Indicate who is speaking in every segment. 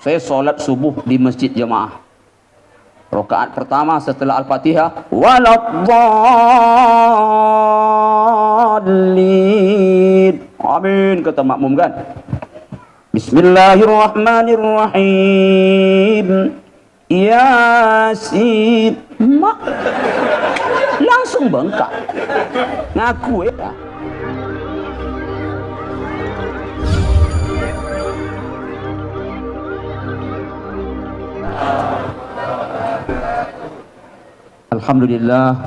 Speaker 1: Saya sholat subuh di masjid jamaah. Rakaat pertama setelah Al-Fatihah, waladdallin. Amin, kata makmum kan. Bismillahirrahmanirrahim. Yasin. Mak langsung bengkak. Ngaku ya. Alhamdulillah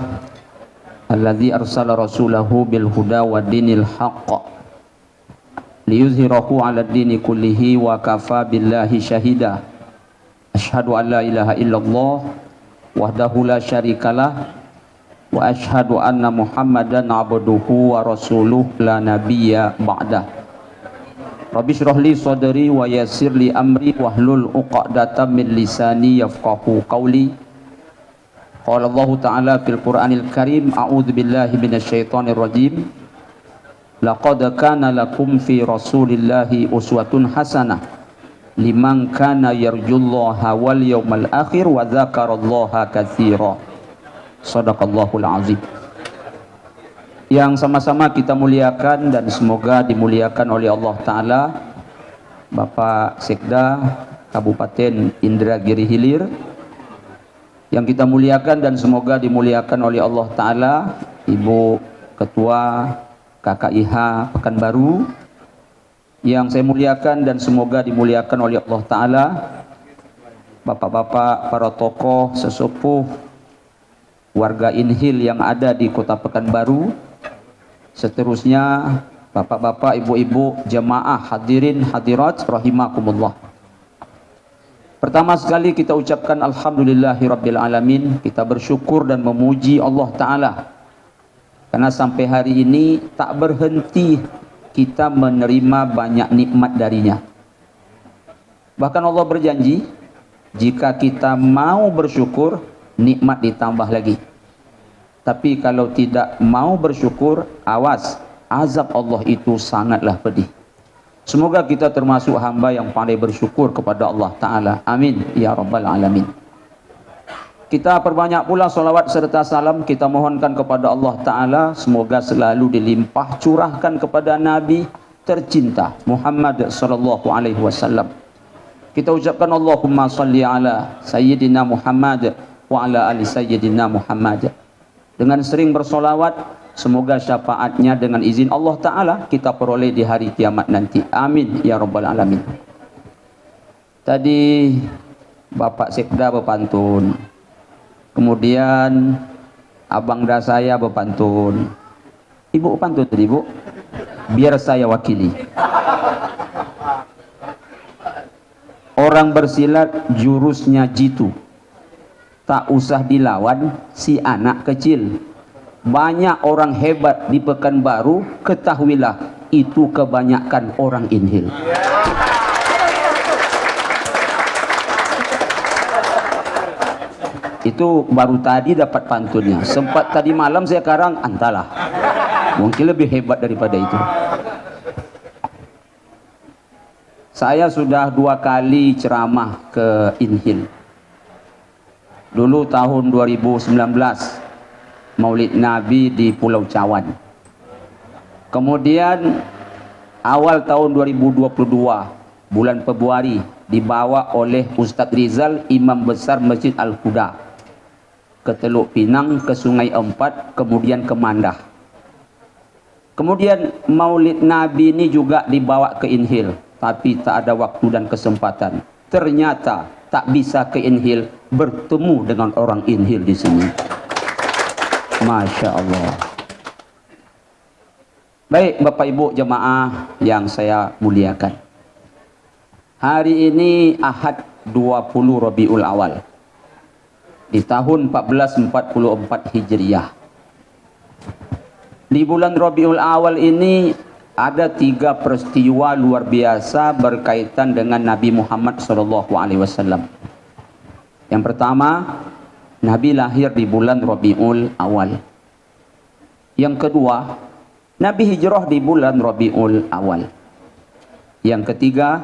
Speaker 1: alladzi arsala rasulahu bil huda wa dinil haqq liyuzhirahu 'ala ad-dini kullihi wa kafa billahi syahida. Asyhadu an la ilaha illallah wahdahu la syarikalah wa asyhadu anna Muhammadan 'abduhu wa rasuluh la nabiyya ba'dah. Rabbi shrah li sadri wa yassir li amri wahlul 'uqdatam min lisani yafqahu qawli. Qala Allah Ta'ala fil Qur'anil Karim, a'udzu billahi minasyaitonir rajim. Laqad kana lakum fi Rasulillahi uswatun hasanah liman kana yarjullaha wal yawmal akhir wa dzakarallaha katsira. Shadaqallahul azim. Yang sama-sama kita muliakan dan semoga dimuliakan oleh Allah Ta'ala Bapak Sekda Kabupaten Indragiri Hilir, yang kita muliakan dan semoga dimuliakan oleh Allah Ta'ala Ibu Ketua KKIH Pekanbaru, yang saya muliakan dan semoga dimuliakan oleh Allah Ta'ala bapak-bapak, para tokoh, sesepuh warga Inhil yang ada di kota Pekanbaru, seterusnya bapak-bapak, ibu-ibu, jemaah hadirin hadirat rahimakumullah. Pertama sekali kita ucapkan alhamdulillahirabbil alamin. Kita bersyukur dan memuji Allah Ta'ala karena sampai hari ini tak berhenti kita menerima banyak nikmat darinya. Bahkan Allah berjanji jika kita mau bersyukur, nikmat ditambah lagi. Tapi kalau tidak mau bersyukur, awas, azab Allah itu sangatlah pedih. Semoga kita termasuk hamba yang pandai bersyukur kepada Allah Ta'ala. Amin ya rabbal alamin. Kita perbanyak pula salawat serta salam kita mohonkan kepada Allah Ta'ala, semoga selalu dilimpah curahkan kepada Nabi tercinta Muhammad sallallahu alaihi wasallam. Kita ucapkan Allahumma salli ala Sayyidina Muhammad wa ala ali Sayyidina Muhammad. Dengan sering bersolawat, semoga syafaatnya dengan izin Allah Ta'ala kita peroleh di hari kiamat nanti. Amin ya rabbal alamin. Tadi Bapak Sekda berpantun, kemudian Abang Da saya berpantun. Ibu pantun tadi, Bu, biar saya wakili. Orang bersilat jurusnya jitu, tak usah dilawan si anak kecil. Banyak orang hebat di Pekanbaru, ketahuilah itu kebanyakan orang Inhil. Itu baru tadi dapat pantunnya. Sempat tadi malam saya karang, antalah. Mungkin lebih hebat daripada itu. Saya sudah 2 kali ceramah ke Inhil. Dulu tahun 2019 Maulid Nabi di Pulau Cawan. Kemudian awal tahun 2022 bulan Februari dibawa oleh Ustadz Rizal, Imam Besar Masjid Al-Huda, ke Teluk Pinang, ke Sungai Empat, kemudian ke Mandah. Kemudian Maulid Nabi ini juga dibawa ke Inhil, tapi tak ada waktu dan kesempatan. Ternyata tak bisa ke Inhil bertemu dengan orang Inhil di sini. Masya Allah. Baik Bapak Ibu jemaah yang saya muliakan, hari ini Ahad 20 Rabiul Awal di tahun 1444 Hijriah. Di bulan Rabiul Awal ini ada 3 peristiwa luar biasa berkaitan dengan Nabi Muhammad SAW. Yang pertama, Nabi lahir di bulan Rabiul Awal. Yang kedua, Nabi hijrah di bulan Rabiul Awal. Yang ketiga,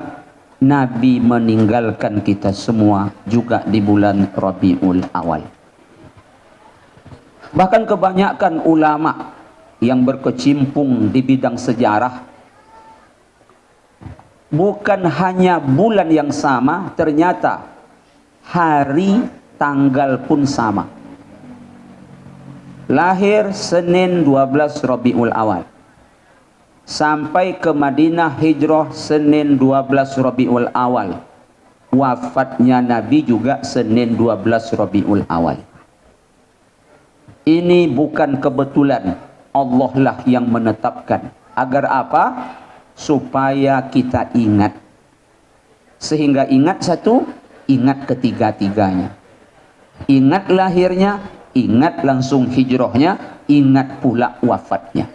Speaker 1: Nabi meninggalkan kita semua juga di bulan Rabiul Awal. Bahkan kebanyakan ulama yang berkecimpung di bidang sejarah, bukan hanya bulan yang sama, ternyata hari tanggal pun sama. Lahir Senin 12 Rabiul Awal, sampai ke Madinah hijrah Senin 12 Rabiul Awal, wafatnya Nabi juga Senin 12 Rabiul Awal. Ini bukan kebetulan, Allah lah yang menetapkan. Agar apa? Supaya kita ingat. Sehingga ingat satu, ingat ketiga-tiganya. Ingat lahirnya, ingat langsung hijrahnya, ingat pula wafatnya.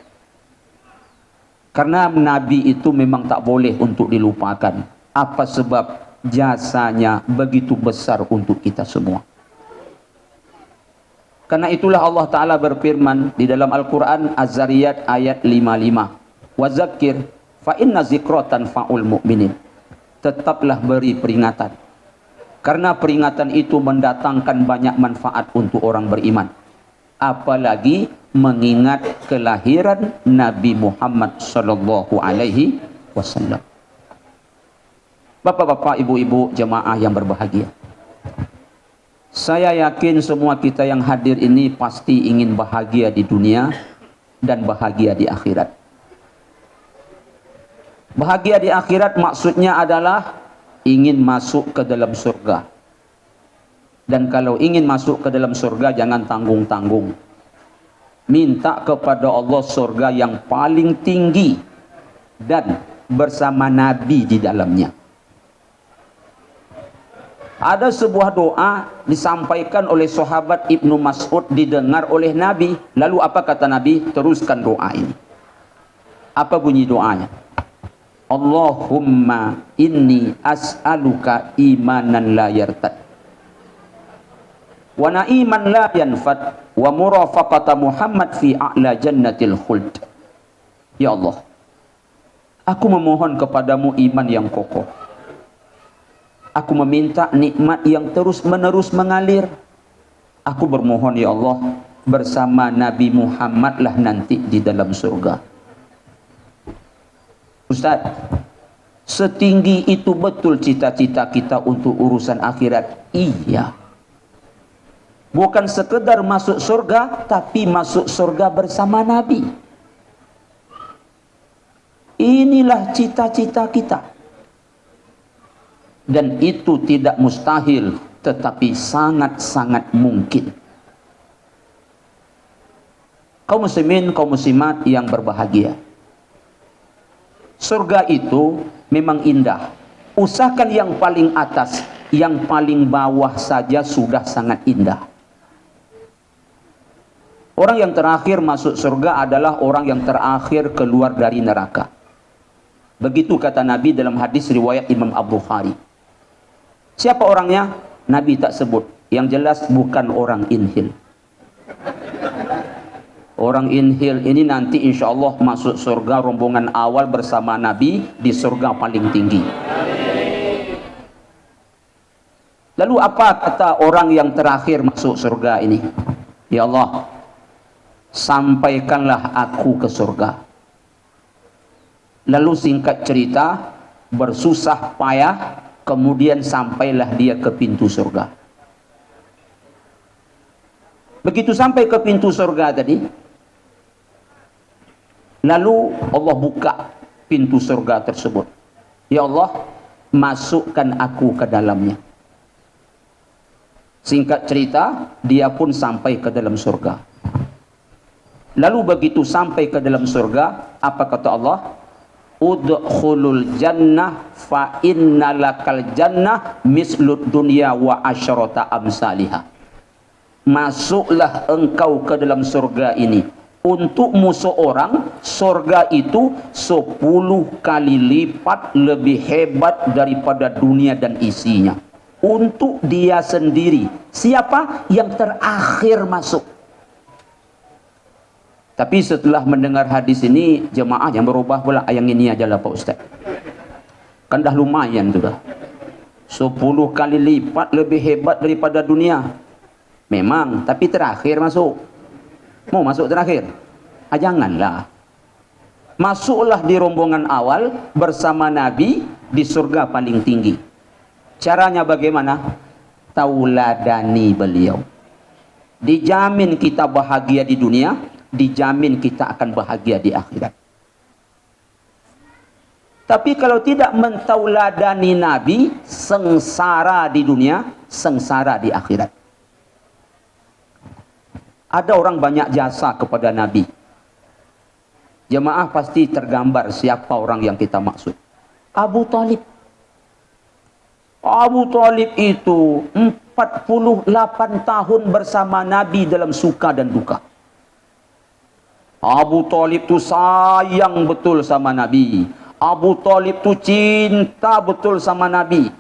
Speaker 1: Karena Nabi itu memang tak boleh untuk dilupakan. Apa sebab? Jasanya begitu besar untuk kita semua. Karena itulah Allah Ta'ala berfirman di dalam Al-Quran Az-Zariyat ayat 55. Wazakir fa inna zikratan fa'ul mu'minin. Tetaplah beri peringatan. Karena peringatan itu mendatangkan banyak manfaat untuk orang beriman. Apalagi mengingat kelahiran Nabi Muhammad sallallahu alaihi wasallam. Bapak-bapak, ibu-ibu, jemaah yang berbahagia. Saya yakin semua kita yang hadir ini pasti ingin bahagia di dunia dan bahagia di akhirat. Bahagia di akhirat maksudnya adalah ingin masuk ke dalam surga. Dan kalau ingin masuk ke dalam surga jangan tanggung-tanggung. Minta kepada Allah surga yang paling tinggi dan bersama Nabi di dalamnya. Ada sebuah doa disampaikan oleh sahabat Ibnu Mas'ud, didengar oleh Nabi. Lalu apa kata Nabi? Teruskan doa ini. Apa bunyi doanya? Allahumma inni as'aluka imanan la yartad, wa na'iman la yanfad, wa murafaqata Muhammad fi a'la jannatil khuld. Ya Allah, aku memohon kepadamu iman yang kokoh. Aku meminta nikmat yang terus-menerus mengalir. Aku bermohon ya Allah, bersama Nabi Muhammad lah nanti di dalam surga. Ustaz, setinggi itu betul cita-cita kita untuk urusan akhirat? Iya. Bukan sekedar masuk surga, tapi masuk surga bersama Nabi. Inilah cita-cita kita. Dan itu tidak mustahil, tetapi sangat-sangat mungkin. Kaum muslimin, kaum muslimat yang berbahagia, surga itu memang indah. Usahakan yang paling atas, yang paling bawah saja sudah sangat indah. Orang yang terakhir masuk surga adalah orang yang terakhir keluar dari neraka. Begitu kata Nabi dalam hadis riwayat Imam Al-Bukhari. Siapa orangnya? Nabi tak sebut. Yang jelas bukan orang inhil. Orang inhil ini nanti insya Allah masuk surga rombongan awal bersama Nabi di surga paling tinggi. Lalu apa kata orang yang terakhir masuk surga ini? Ya Allah, sampaikanlah aku ke surga. Lalu singkat cerita, bersusah payah, kemudian sampailah dia ke pintu surga. Begitu sampai ke pintu surga tadi, lalu Allah buka pintu surga tersebut. Ya Allah, masukkan aku ke dalamnya. Singkat cerita, dia pun sampai ke dalam surga. Lalu begitu sampai ke dalam surga, apa kata Allah? Udkhulul jannah fa innalakal jannah mislud dunya wa asyrata amsalihah. Masuklah engkau ke dalam surga ini. Untukmu seorang, surga itu 10 kali lipat lebih hebat daripada dunia dan isinya. Untuk dia sendiri. Siapa? Yang terakhir masuk. Tapi setelah mendengar hadis ini, jemaah yang berubah pula, yang ini aja lah Pak Ustaz. Kan dah lumayan tu dah. 10 kali lipat lebih hebat daripada dunia. Memang, tapi terakhir masuk. Mau masuk terakhir? Ah, janganlah. Masuklah di rombongan awal bersama Nabi di surga paling tinggi. Caranya bagaimana? Tauladani beliau. Dijamin kita bahagia di dunia, dijamin kita akan bahagia di akhirat. Tapi kalau tidak mentauladani Nabi, sengsara di dunia, sengsara di akhirat. Ada orang banyak jasa kepada Nabi. Jemaah pasti tergambar siapa orang yang kita maksud. Abu Talib. Abu Talib itu 48 tahun bersama Nabi dalam suka dan duka. Abu Talib itu sayang betul sama Nabi. Abu Talib itu cinta betul sama Nabi.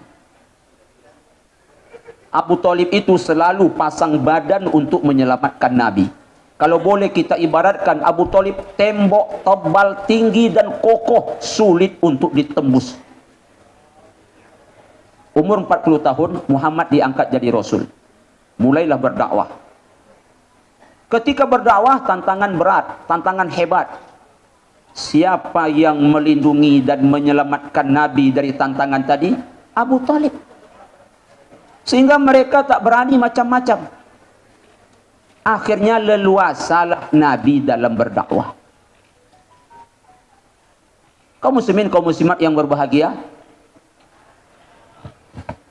Speaker 1: Abu Talib itu selalu pasang badan untuk menyelamatkan Nabi. Kalau boleh kita ibaratkan Abu Talib tembok tebal, tinggi dan kokoh, sulit untuk ditembus. Umur 40 tahun Muhammad diangkat jadi Rasul. Mulailah berdakwah. Ketika berdakwah tantangan berat, tantangan hebat. Siapa yang melindungi dan menyelamatkan Nabi dari tantangan tadi? Abu Talib. Sehingga mereka tak berani macam-macam. Akhirnya leluasalah Nabi dalam berdakwah. Kaum muslimin, kaum muslimat yang berbahagia.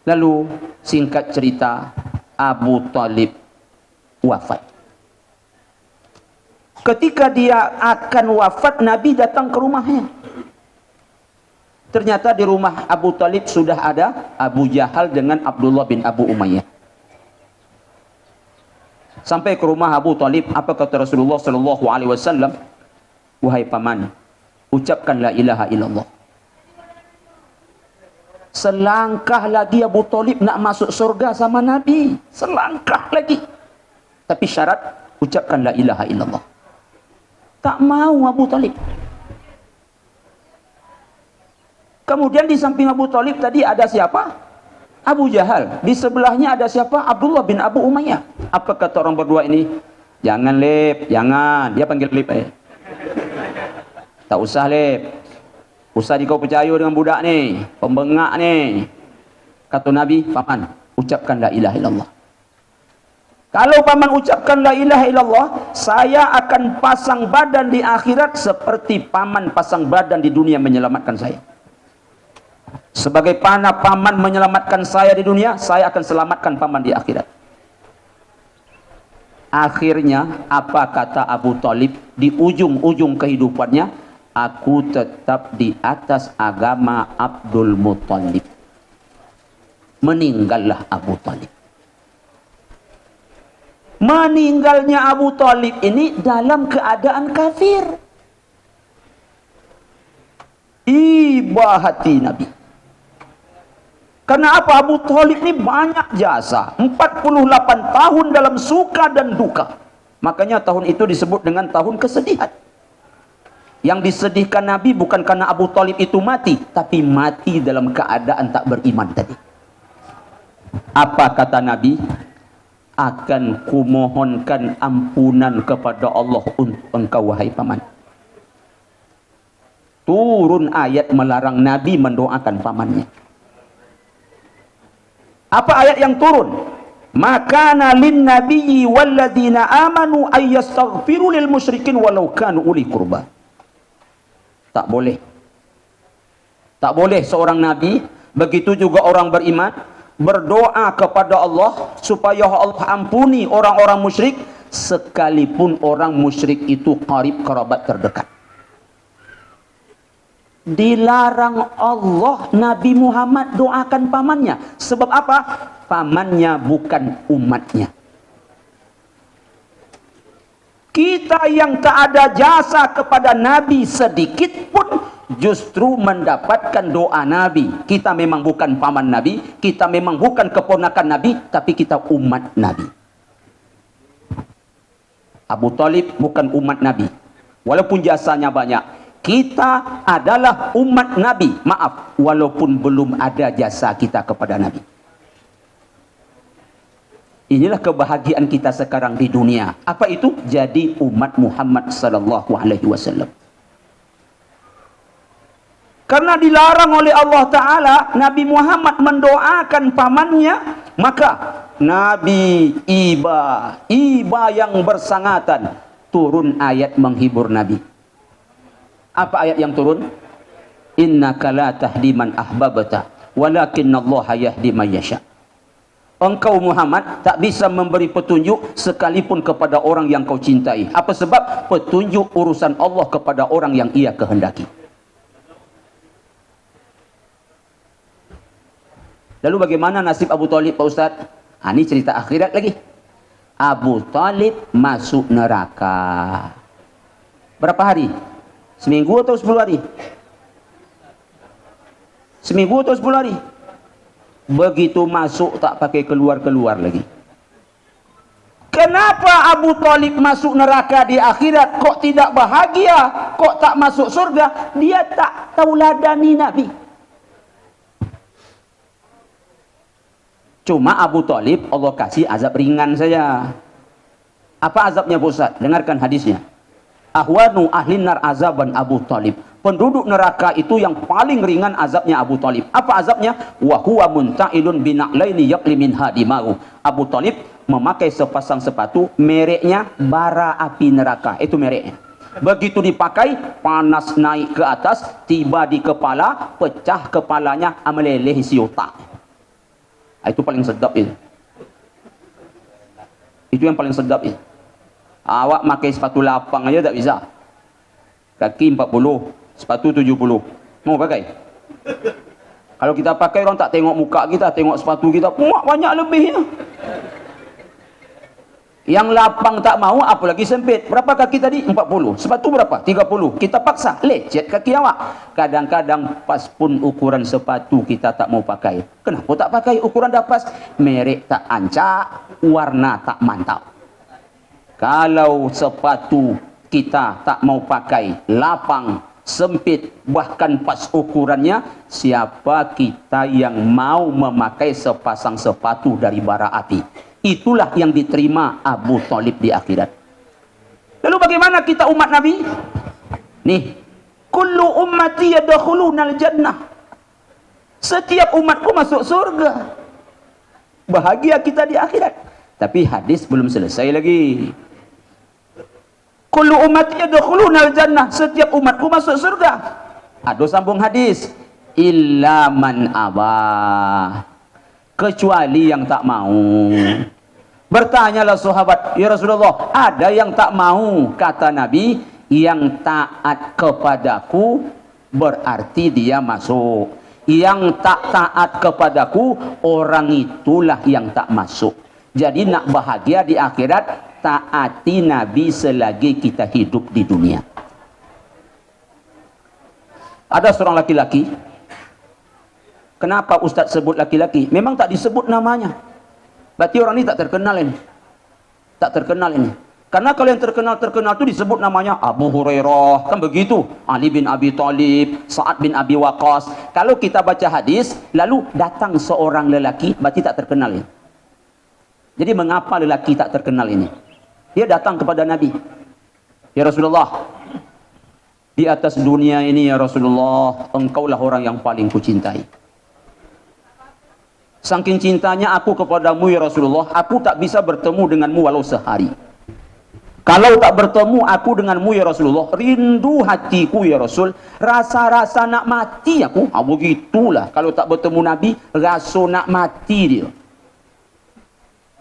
Speaker 1: Lalu singkat cerita, Abu Talib wafat. Ketika dia akan wafat, Nabi datang ke rumahnya. Ternyata di rumah Abu Talib sudah ada Abu Jahal dengan Abdullah bin Abu Umayyah. Sampai ke rumah Abu Talib, apa kata Rasulullah sallallahu alaihi wasallam? Wahai paman, ucapkan la ilaha illallah. Selangkah lagi Abu Talib nak masuk surga sama Nabi. Selangkah lagi. Tapi syarat, ucapkan la ilaha illallah. Tak mau Abu Talib. Kemudian di samping Abu Talib tadi ada siapa? Abu Jahal. Di sebelahnya ada siapa? Abdullah bin Abu Umayyah. Apa kata orang berdua ini? Jangan Lip, jangan. Dia panggil Lip aja. Tak usah Lip. Usah kau percaya dengan budak ni, pembengak ni. Kata Nabi, paman, ucapkan la ilaha illallah. Kalau paman ucapkan la ilaha illallah, saya akan pasang badan di akhirat seperti paman pasang badan di dunia menyelamatkan saya. Sebagai mana paman menyelamatkan saya di dunia, saya akan selamatkan paman di akhirat. Akhirnya, apa kata Abu Talib di ujung-ujung kehidupannya? Aku tetap di atas agama Abdul Muttalib. Meninggallah Abu Talib. Meninggalnya Abu Talib ini dalam keadaan kafir. Iba hati Nabi. Karena apa? Abu Talib ini banyak jasa. 48 tahun dalam suka dan duka. Makanya tahun itu disebut dengan tahun kesedihan. Yang disedihkan Nabi bukan karena Abu Talib itu mati, tapi mati dalam keadaan tak beriman tadi. Apa kata Nabi? Akan kumohonkan ampunan kepada Allah untuk engkau wahai paman. Turun ayat melarang Nabi mendoakan pamannya. Apa ayat yang turun? Makana lin nabiyyi walladzina amanu ay yastaghfiru lil musyrikin walau kanu uli qurba. Tak boleh. Tak boleh seorang nabi, begitu juga orang beriman berdoa kepada Allah supaya Allah ampuni orang-orang musyrik sekalipun orang musyrik itu qarib kerabat terdekat. Dilarang Allah Nabi Muhammad doakan pamannya. Sebab apa? Pamannya bukan umatnya. Kita yang tak ada jasa kepada Nabi sedikit pun justru mendapatkan doa Nabi. Kita memang bukan paman Nabi, kita memang bukan keponakan Nabi, tapi kita umat Nabi. Abu Talib bukan umat Nabi, walaupun jasanya banyak. Kita adalah umat Nabi. Maaf, walaupun belum ada jasa kita kepada Nabi. Inilah kebahagiaan kita sekarang di dunia. Apa itu? Jadi umat Muhammad sallallahu alaihi wasallam. Karena dilarang oleh Allah Ta'ala, Nabi Muhammad mendoakan pamannya, maka Nabi iba yang bersangatan, turun ayat menghibur Nabi. Apa ayat yang turun? Innaka la tahdi man ahbabta, walakinnallaha yahdi man yasha. Engkau Muhammad tak bisa memberi petunjuk sekalipun kepada orang yang kau cintai. Apa sebab? Petunjuk urusan Allah kepada orang yang ia kehendaki. Lalu bagaimana nasib Abu Talib, Pak Ustaz? Ini cerita akhirat lagi. Abu Talib masuk neraka. Berapa hari? Seminggu atau 10 hari? Seminggu atau 10 hari? Begitu masuk tak pakai keluar-keluar lagi. Kenapa Abu Talib masuk neraka di akhirat? Kok tidak bahagia? Kok tak masuk surga? Dia tak tauladani Nabi. Cuma Abu Talib Allah kasih azab ringan saja. Apa azabnya, Pak Ustaz? Dengarkan hadisnya. Ahwanu ahlin nar azaban Abu Talib. Penduduk neraka itu yang paling ringan azabnya Abu Talib. Apa azabnya? Wa huwa munta'ilun bina'laini yaqli min hadimau. Abu Talib memakai sepasang sepatu, mereknya bara api neraka. Itu mereknya. Begitu dipakai, panas naik ke atas, tiba di kepala, pecah kepalanya, ameleleh isi otak. Itu paling sedap itu. Itu yang paling sedap itu. Awak pakai sepatu lapang aja tak bisa. Kaki 40, sepatu 70. Mau pakai? Kalau kita pakai, orang tak tengok muka kita, tengok sepatu kita, muak banyak lebihnya. Yang lapang tak mau, apalagi sempit. Berapa kaki tadi? 40. Sepatu berapa? 30. Kita paksa, lecet kaki awak. Kadang-kadang pas pun ukuran sepatu kita tak mau pakai. Kenapa tak pakai? Ukuran dah pas. Merek tak ancak, warna tak mantap. Kalau sepatu kita tak mau pakai, lapang, sempit, bahkan pas ukurannya, siapa kita yang mau memakai sepasang sepatu dari bara api? Itulah yang diterima Abu Talib di akhirat. Lalu bagaimana kita umat Nabi? Nih, kullu ummati yadkhulunal jannah. Setiap umatku masuk surga. Bahagia kita di akhirat. Tapi hadis belum selesai lagi. Kullu ummati yadkhulunal jannah. Setiap umatku masuk surga. Ada sambung hadis. Illa man abah. Kecuali yang tak mau. Bertanyalah sahabat, ya Rasulullah, ada yang tak mau? Kata Nabi, yang taat kepadaku berarti dia masuk. Yang tak taat kepadaku, orang itulah yang tak masuk. Jadi nak bahagia di akhirat, taati Nabi selagi kita hidup di dunia. Ada seorang laki-laki. Kenapa Ustaz sebut laki-laki? Memang tak disebut namanya. Berarti orang ini tak terkenal ini. Tak terkenal ini. Karena kalau yang terkenal itu disebut namanya Abu Hurairah. Kan begitu. Ali bin Abi Thalib, Sa'ad bin Abi Waqqas. Kalau kita baca hadis, lalu datang seorang lelaki, berarti tak terkenal ini. Jadi mengapa lelaki tak terkenal ini? Dia datang kepada Nabi. Ya Rasulullah, di atas dunia ini ya Rasulullah, engkaulah orang yang paling kucintai. Saking cintanya aku kepadamu ya Rasulullah, aku tak bisa bertemu denganmu walau sehari. Kalau tak bertemu aku denganmu ya Rasulullah, rindu hatiku ya Rasul, rasa-rasa nak mati aku. Begitulah kalau tak bertemu Nabi, rasa nak mati dia.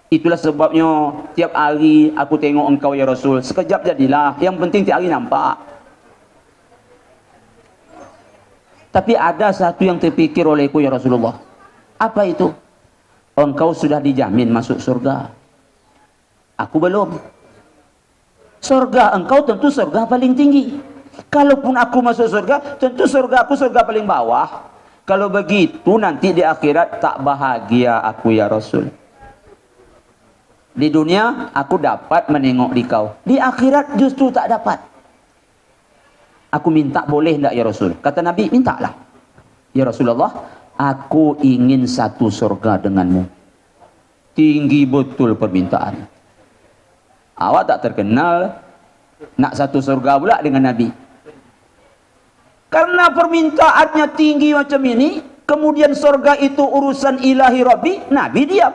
Speaker 1: Itulah sebabnya tiap hari aku tengok engkau ya Rasul, sekejap jadilah, yang penting tiap hari nampak. Tapi ada satu yang terpikir olehku ya Rasulullah. Apa itu? Engkau sudah dijamin masuk surga. Aku belum. Surga engkau tentu surga paling tinggi. Kalaupun aku masuk surga, tentu surga aku surga paling bawah. Kalau begitu nanti di akhirat tak bahagia aku ya Rasul. Di dunia aku dapat menengok di kau. Di akhirat justru tak dapat. Aku minta boleh enggak ya Rasul? Kata Nabi, mintalah. Ya Rasulullah, aku ingin satu surga denganmu. Tinggi betul permintaan. Awak tak terkenal nak satu surga pula dengan Nabi. Karena permintaannya tinggi macam ini, kemudian surga itu urusan ilahi Rabbi, Nabi diam.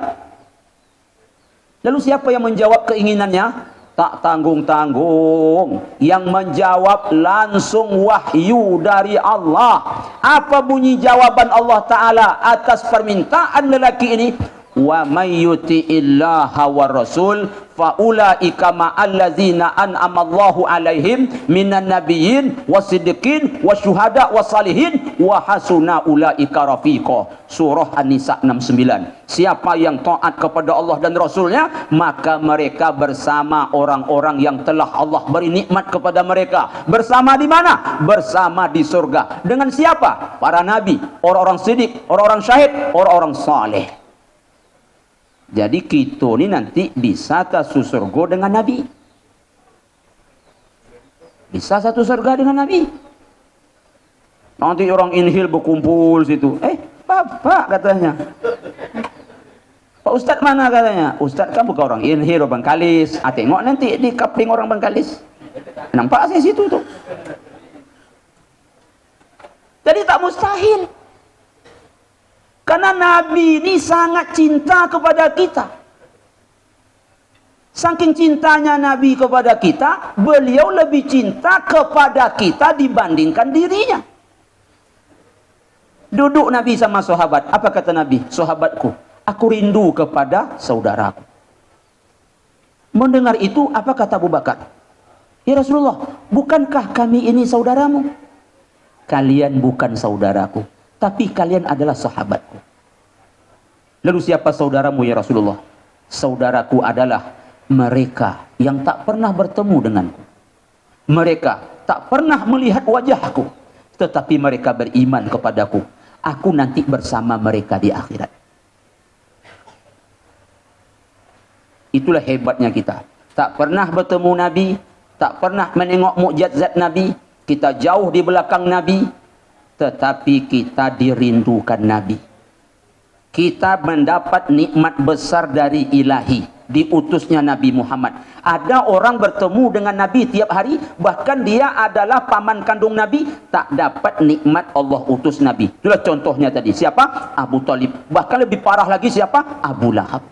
Speaker 1: Lalu siapa yang menjawab keinginannya? Tak tanggung-tanggung. Yang menjawab langsung wahyu dari Allah. Apa bunyi jawaban Allah Ta'ala atas permintaan lelaki ini? Wa may yuti'illaha wa rasul fa ulaika ma'allazina an'amallahu alaihim minan nabiyyin wasiddiqin wasyuhada wasalihin wa hasuna ulaika rafiqa. Surah An-Nisa 69. Siapa yang taat kepada Allah dan Rasulnya, maka mereka bersama orang-orang yang telah Allah beri nikmat kepada mereka. Bersama di mana? Bersama di surga. Dengan siapa? Para nabi, orang-orang siddiq, orang-orang syahid, orang-orang saleh. Jadi kita ni nanti bisa satu surga dengan Nabi. Bisa satu surga dengan Nabi. Nanti orang inhil berkumpul situ. Bapak katanya. Pak Ustadz mana katanya? Ustadz kan bukan orang inhil, orang Bangkalis. Tengok nanti di kapling orang Bangkalis. Nampak saya situ tuh. Jadi tak mustahil. Karena Nabi ini sangat cinta kepada kita. Saking cintanya Nabi kepada kita, beliau lebih cinta kepada kita dibandingkan dirinya. Duduk Nabi sama sahabat. Apa kata Nabi? Sahabatku, aku rindu kepada saudaraku. Mendengar itu, apa kata Abu Bakar? Ya Rasulullah, bukankah kami ini saudaramu? Kalian bukan saudaraku, tapi kalian adalah sahabatku. Lalu siapa saudaramu ya Rasulullah? Saudaraku adalah mereka yang tak pernah bertemu denganku. Mereka tak pernah melihat wajahku, tetapi mereka beriman kepadaku. Aku nanti bersama mereka di akhirat. Itulah hebatnya kita. Tak pernah bertemu Nabi, tak pernah menengok mukjizat Nabi, kita jauh di belakang Nabi, tetapi kita dirindukan Nabi. Kita mendapat nikmat besar dari ilahi, diutusnya Nabi Muhammad. Ada orang bertemu dengan Nabi tiap hari, bahkan dia adalah paman kandung Nabi, tak dapat nikmat Allah utus Nabi. Itulah contohnya tadi. Siapa? Abu Talib. Bahkan lebih parah lagi siapa? Abu Lahab.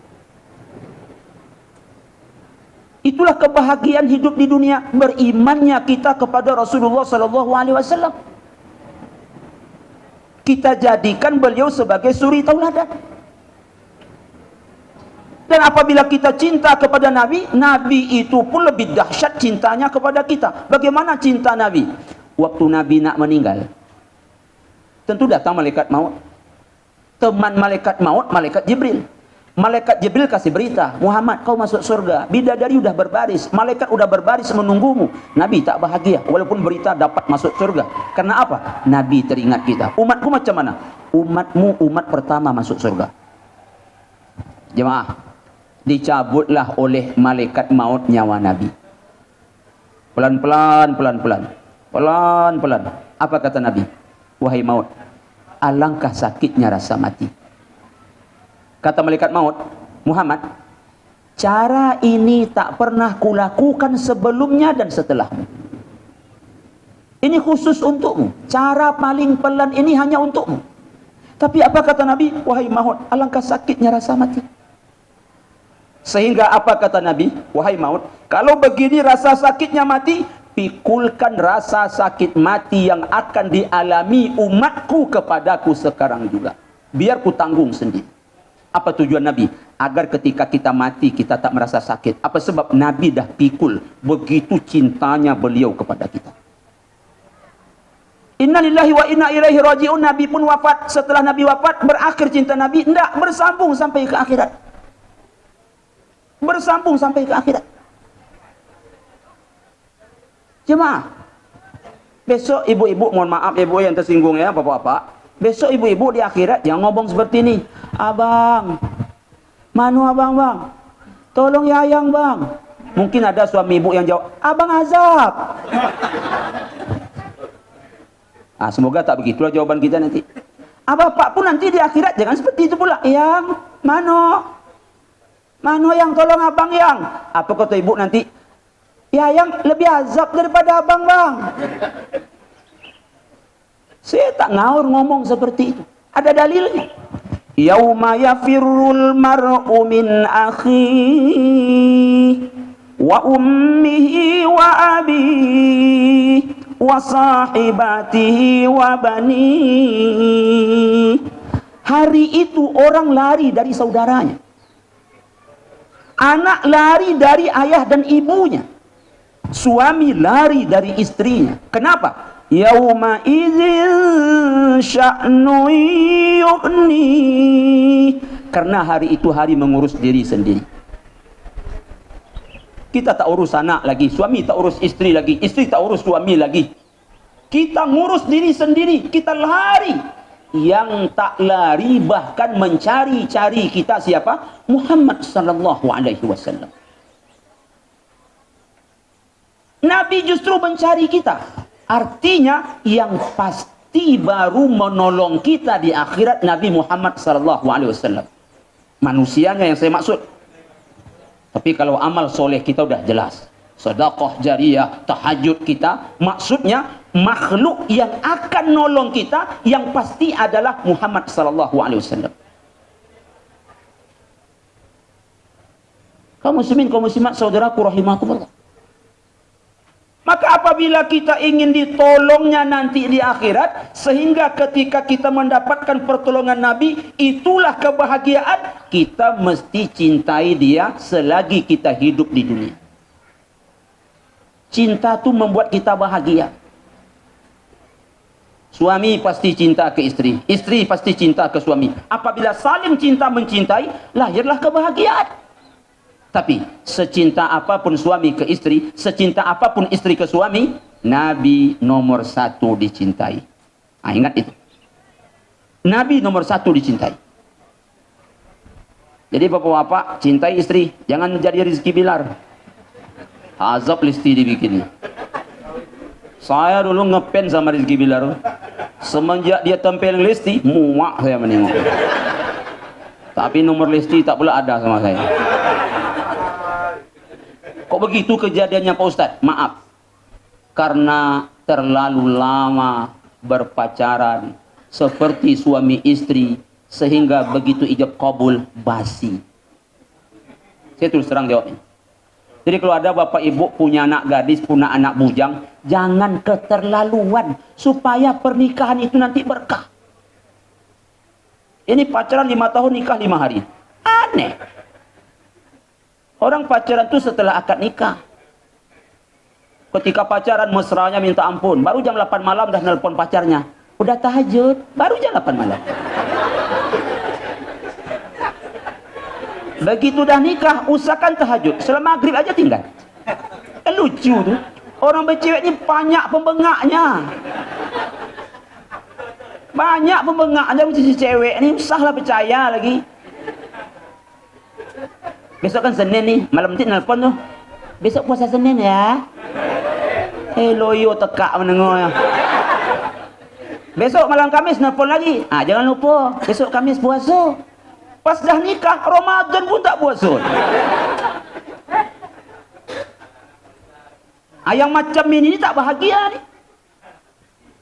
Speaker 1: Itulah kebahagiaan hidup di dunia, berimannya kita kepada Rasulullah sallallahu alaihi wasallam. Kita jadikan beliau sebagai suri tauladan. Dan apabila kita cinta kepada Nabi, Nabi itu pun lebih dahsyat cintanya kepada kita. Bagaimana cinta Nabi? Waktu Nabi nak meninggal, tentu datang malaikat maut. Teman malaikat maut, malaikat Jibril. Malaikat Jibril kasih berita, Muhammad kau masuk surga, bidadari udah berbaris, malaikat udah berbaris menunggumu. Nabi tak bahagia walaupun berita dapat masuk surga. Karena apa? Nabi teringat kita. Umatku macam mana? Umatmu umat pertama masuk surga. Jemaah, dicabutlah oleh malaikat maut nyawa Nabi. Pelan-pelan, pelan-pelan, pelan-pelan. Apa kata Nabi? Wahai maut, alangkah sakitnya rasa mati. Kata malaikat maut, Muhammad, cara ini tak pernah kulakukan sebelumnya dan setelahmu. Ini khusus untukmu. Cara paling pelan ini hanya untukmu. Tapi apa kata Nabi? Wahai maut, alangkah sakitnya rasa mati. Sehingga apa kata Nabi? Wahai maut, kalau begini rasa sakitnya mati, pikulkan rasa sakit mati yang akan dialami umatku kepadaku sekarang juga. Biar ku tanggung sendiri. Apa tujuan Nabi? Agar ketika kita mati, kita tak merasa sakit. Apa sebab? Nabi dah pikul. Begitu cintanya beliau kepada kita. Inna lillahi wa inna ilaihi raji'un. Nabi pun wafat. Setelah Nabi wafat, berakhir cinta Nabi. Tidak, bersambung sampai ke akhirat. Bersambung sampai ke akhirat. Jemaah, besok ibu-ibu, mohon maaf ibu yang tersinggung ya, bapak-bapak. Besok ibu-ibu di akhirat yang ngomong seperti ini. Abang, manu abang bang? Tolong ya ayang bang. Mungkin ada suami ibu yang jawab, abang azab. Semoga tak begitulah jawaban kita nanti. Bapak pun nanti di akhirat jangan seperti itu pula. Yang mano yang tolong abang yang? Apa kata ibu nanti? Ya yang lebih azab daripada abang bang. Saya tak ngawur ngomong seperti itu. Ada dalilnya. Yauma yafirrul mar'u min akhihi wa ummihi wa abihi wa sahibatihi wa bani. Hari itu orang lari dari saudaranya. Anak lari dari ayah dan ibunya. Suami lari dari istrinya. Kenapa? Yauma idzin sya'nu yughni. Karena hari itu hari mengurus diri sendiri. Kita tak urus anak lagi, suami tak urus istri lagi, istri tak urus suami lagi. Kita ngurus diri sendiri, kita lari. Yang tak lari bahkan mencari-cari kita siapa? Muhammad sallallahu alaihi wasallam. Nabi justru mencari kita. Artinya yang pasti baru menolong kita di akhirat Nabi Muhammad sallallahu alaihi wasallam. Manusianya yang saya maksud. Tapi kalau amal soleh kita udah jelas. Sedekah jariyah, tahajud kita, maksudnya makhluk yang akan nolong kita yang pasti adalah Muhammad sallallahu alaihi wasallam. Kaum muslimin, kaum muslimat, saudaraku rahimakumullah. Maka apabila kita ingin ditolongnya nanti di akhirat, sehingga ketika kita mendapatkan pertolongan Nabi, itulah kebahagiaan, kita mesti cintai dia selagi kita hidup di dunia. Cinta itu membuat kita bahagia. Suami pasti cinta ke istri, istri pasti cinta ke suami. Apabila saling cinta mencintai, lahirlah kebahagiaan. Tapi secinta apapun suami ke istri, secinta apapun istri ke suami, Nabi nomor satu dicintai. Ingat itu. Nabi nomor satu dicintai. Jadi bapak-bapak, cintai istri, jangan jadi Rizky Bilar. Azab listi dibikin. Saya dulu ngepen sama Rizky Bilar. Semenjak dia tempel listi, muak saya menengok. Tapi nomor listi tak pula ada sama saya. Kok begitu kejadiannya Pak Ustadz? Maaf, karena terlalu lama berpacaran seperti suami istri, sehingga begitu ijab kabul basi. Saya terus terang jawabnya. Jadi kalau ada bapak ibu punya anak gadis, punya anak bujang, jangan keterlaluan supaya pernikahan itu nanti berkah. Ini pacaran 5 tahun, nikah 5 hari. Aneh. Orang pacaran itu setelah akad nikah. Ketika pacaran mesranya minta ampun, baru jam 8 malam dah nelpon pacarnya. Udah tahajud, baru jam 8 malam. Begitu dah nikah, usahakan tahajud. Selama maghrib aja tinggal. Lucu tuh. Orang bercewek ini banyak pembengaknya. Banyak pembengaknya si cewek ini, usahlah percaya lagi. Besok kan Senin nih, malam nanti nelpon tuh. Besok puasa Senin ya. Loyo tekak menengok ya. Besok malam Kamis nelpon lagi. Jangan lupa, besok Kamis puasa. Pas dah nikah, Ramadan pun tak puasa. Yang macam ini tak bahagia nih.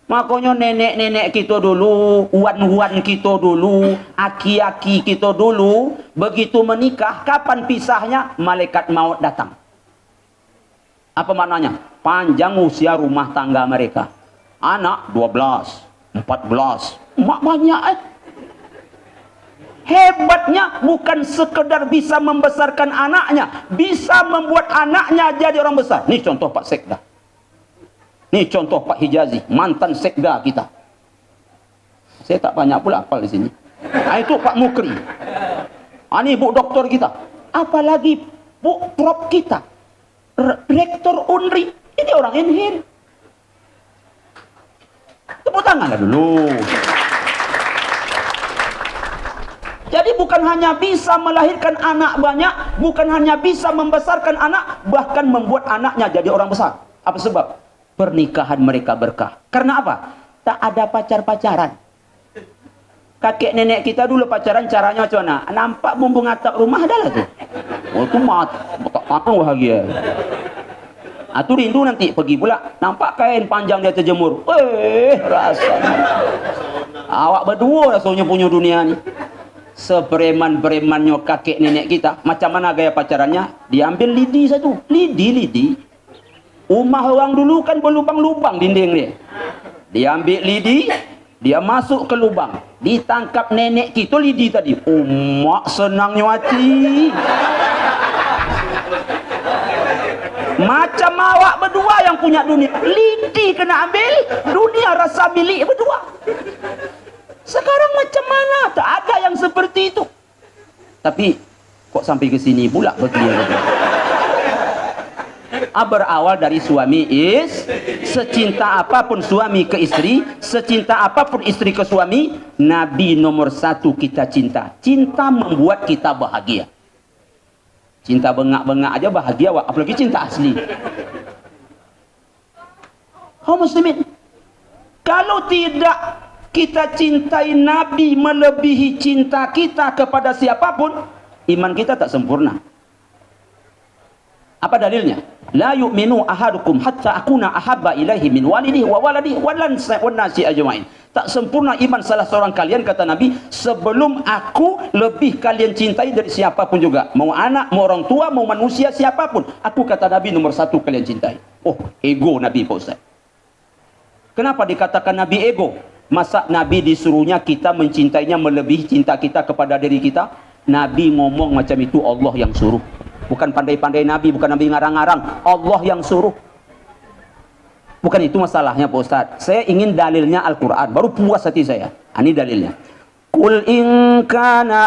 Speaker 1: Makanya nenek-nenek kita dulu, wan-wan kita dulu, aki-aki kita dulu, begitu menikah, kapan pisahnya? Malaikat maut datang. Apa maknanya? Panjang usia rumah tangga mereka. Anak 12, 14, banyak Hebatnya bukan sekedar bisa membesarkan anaknya, bisa membuat anaknya jadi orang besar. Ini contoh Pak Sekda. Ini contoh Pak Hijazi, mantan Sekda kita. Saya tak banyak pula hafal di sini. Itu Pak Mukri. Ini Bu Doktor kita. Apalagi Bu Prof kita. Rektor Unri. Ini orang Inhil. Tepuk tanganlah dulu. Jadi bukan hanya bisa melahirkan anak banyak, bukan hanya bisa membesarkan anak, bahkan membuat anaknya jadi orang besar. Apa sebab? Pernikahan mereka berkah. Karena apa? tak ada pacar-pacaran. Kakek nenek kita dulu pacaran caranya macam mana? Nampak bumbung atap rumah adalah tu. Oh tu tak tahu bahagia. Tu rindu nanti pergi pula. Nampak kain panjang dia terjemur. Rasanya. Awak berdua rasanya punya dunia ni. Sebereman-beremannya kakek nenek kita. Macam mana gaya pacarannya? Dia ambil lidi satu. Lidi. Rumah orang dulu kan berlubang-lubang dinding dia. Dia ambil lidi. Dia masuk ke lubang. Ditangkap nenek kita lidi tadi. Mak senangnya hati. Macam awak berdua yang punya dunia. Lidi kena ambil. Dunia rasa milik berdua. Sekarang macam mana? Tak ada yang seperti itu. Tapi kok sampai ke sini pula begini. Berawal dari suami secinta apapun suami ke istri, secinta apapun istri ke suami, Nabi nomor satu kita cinta. Cinta membuat kita bahagia. Cinta bengak-bengak aja bahagia, apalagi cinta asli. Kaum muslimin, kalau tidak kita cintai Nabi melebihi cinta kita kepada siapapun, iman kita tak sempurna. Apa dalilnya? La yu'minu ahadukum hatta akuna ahabba ilaihi min walidihi wa waladihi wa nasi ajmain. Tak sempurna iman salah seorang kalian, kata Nabi, sebelum aku lebih kalian cintai dari siapapun juga. Mau anak, mau orang tua, mau manusia, siapapun. Aku, kata Nabi, nomor satu kalian cintai. Oh, ego Nabi, Pak Ustaz. Kenapa dikatakan Nabi ego? Masa Nabi disuruhnya kita mencintainya melebihi cinta kita kepada diri kita? Nabi ngomong macam itu, Allah yang suruh. Bukan pandai-pandai Nabi, bukan Nabi ngarang-ngarang. Allah yang suruh. Bukan itu masalahnya Pak Ustaz. Saya ingin dalilnya Al-Quran. Baru puas hati saya. Ini dalilnya. Qul in kana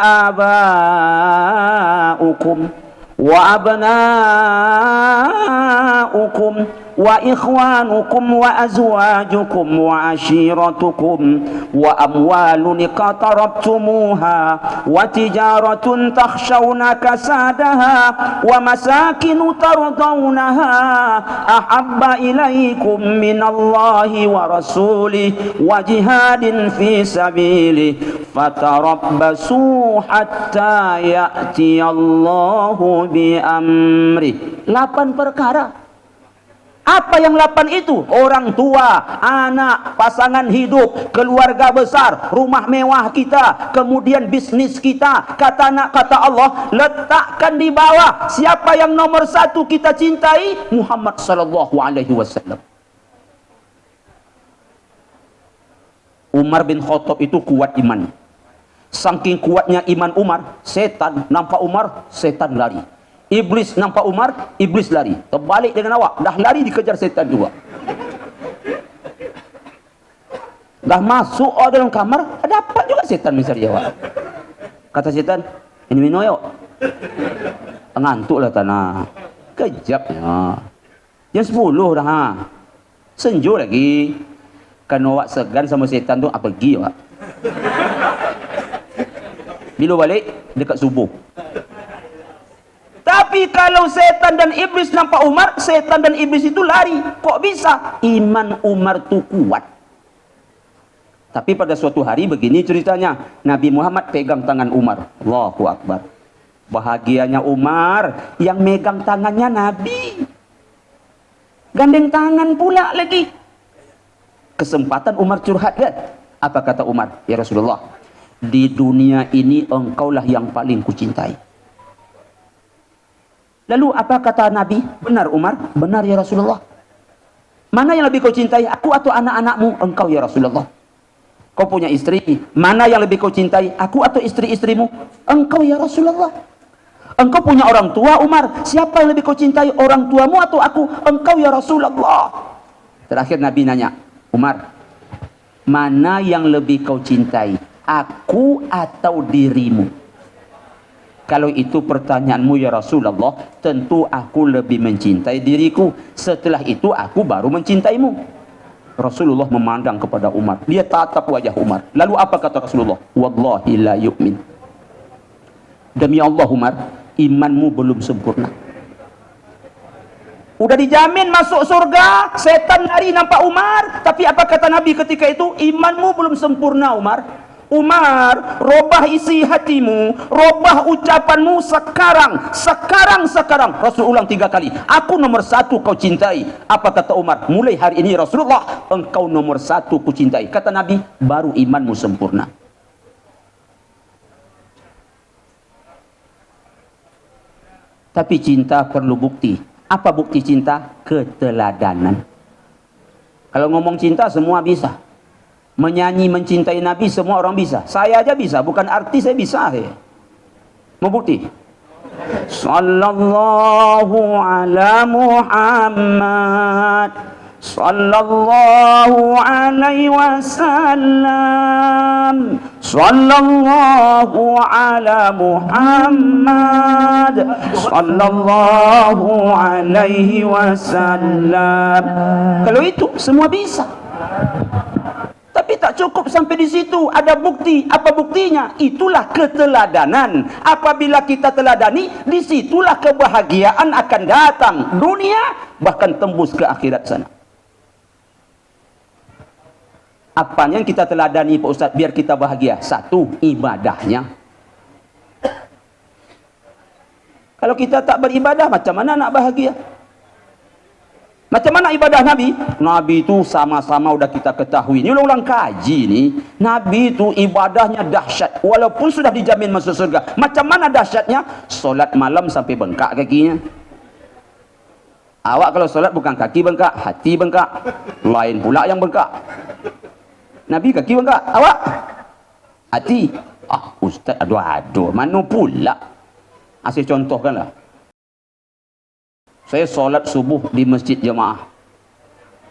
Speaker 1: aba'ukum wa abna'ukum wa ikhwanukum wa azwajukum wa ashiratukum wa amwalun iqtarabtumuha wa tijaratun takhshawna kasadaha wa masakinu tardawnaha ahabba ilaykum minallahi wa rasulih wa jihadin fi sabilih fatarabbasu hatta ya'tiyallahu bi amrih. 8 perkara. Apa yang 8 itu? Orang tua, anak, pasangan hidup, keluarga besar, rumah mewah kita, kemudian bisnis kita. Kata anak, kata Allah, letakkan di bawah. Siapa yang nomor satu kita cintai? Muhammad sallallahu alaihi wasallam. Umar bin Khattab itu kuat iman. Saking kuatnya iman Umar, setan nampak Umar, setan lari. Iblis nampak Umar, iblis lari. Terbalik dengan awak, dah lari dikejar setan juga. Dah masuk dalam kamar, dapat juga setan mencari awak. Kata setan, ini minum yuk. Ngantuklah tanah. Kejapnya. Jam 10 dah. Senju lagi. Kan awak segan sama setan tu, apa pergi awak. Bila balik, dekat subuh. Tapi kalau setan dan iblis nampak Umar, setan dan iblis itu lari. Kok bisa? Iman Umar itu kuat. Tapi pada suatu hari begini ceritanya. Nabi Muhammad pegang tangan Umar. Allahu Akbar. Bahagianya Umar, yang megang tangannya Nabi. Gandeng tangan pula lagi. Kesempatan Umar curhat kan? Apa kata Umar? Ya Rasulullah, di dunia ini engkaulah yang paling kucintai. Lalu apa kata Nabi? Benar Umar? Benar ya Rasulullah. Mana yang lebih kau cintai? Aku atau anak-anakmu? Engkau ya Rasulullah. Kau punya istri. Mana yang lebih kau cintai? Aku atau istri-istrimu? Engkau ya Rasulullah. Engkau punya orang tua Umar. Siapa yang lebih kau cintai? Orang tuamu atau aku? Engkau ya Rasulullah. Terakhir Nabi nanya, Umar, mana yang lebih kau cintai? Aku atau dirimu? Kalau itu pertanyaanmu ya Rasulullah, tentu aku lebih mencintai diriku. Setelah itu aku baru mencintaimu. Rasulullah memandang kepada Umar. Dia tatap wajah Umar. Lalu apa kata Rasulullah? Wallahi la yu'min. Demi Allah Umar, imanmu belum sempurna. Udah dijamin masuk surga, setan lari nampak Umar. Tapi apa kata Nabi ketika itu? Imanmu belum sempurna Umar. Umar, robah isi hatimu, robah ucapanmu sekarang. Rasul ulang 3 kali. Aku nomor 1 kau cintai. Apa kata Umar? Mulai hari ini Rasulullah, engkau nomor 1 ku cintai. Kata Nabi, baru imanmu sempurna. Tapi cinta perlu bukti. Apa bukti cinta? Keteladanan. Kalau ngomong cinta semua bisa. Menyanyi mencintai Nabi semua orang bisa. Saya aja bisa, bukan artis saya bisa. Mau bukti? Sallallahu ala Muhammad sallallahu alaihi wasallam, sallallahu ala Muhammad sallallahu alaihi wasallam. Kalau itu semua bisa. Tapi tak cukup sampai di situ, ada bukti. Apa buktinya? Itulah keteladanan. Apabila kita teladani, disitulah kebahagiaan akan datang. Dunia bahkan tembus ke akhirat sana. Apanya yang kita teladani Pak Ustaz biar kita bahagia? 1, ibadahnya. Kalau kita tak beribadah, macam mana nak bahagia? Macam mana ibadah Nabi? Nabi itu sama-sama udah kita ketahui. Ini ulang-ulang kaji nih. Nabi itu ibadahnya dahsyat. Walaupun sudah dijamin masuk surga. Macam mana dahsyatnya? Solat malam sampai bengkak kakinya. Awak kalau solat bukan kaki bengkak, hati bengkak. Lain pula yang bengkak. Nabi kaki bengkak, awak hati. Ustaz, aduh, mana pula? Saya contohkanlah. Saya solat subuh di masjid jemaah.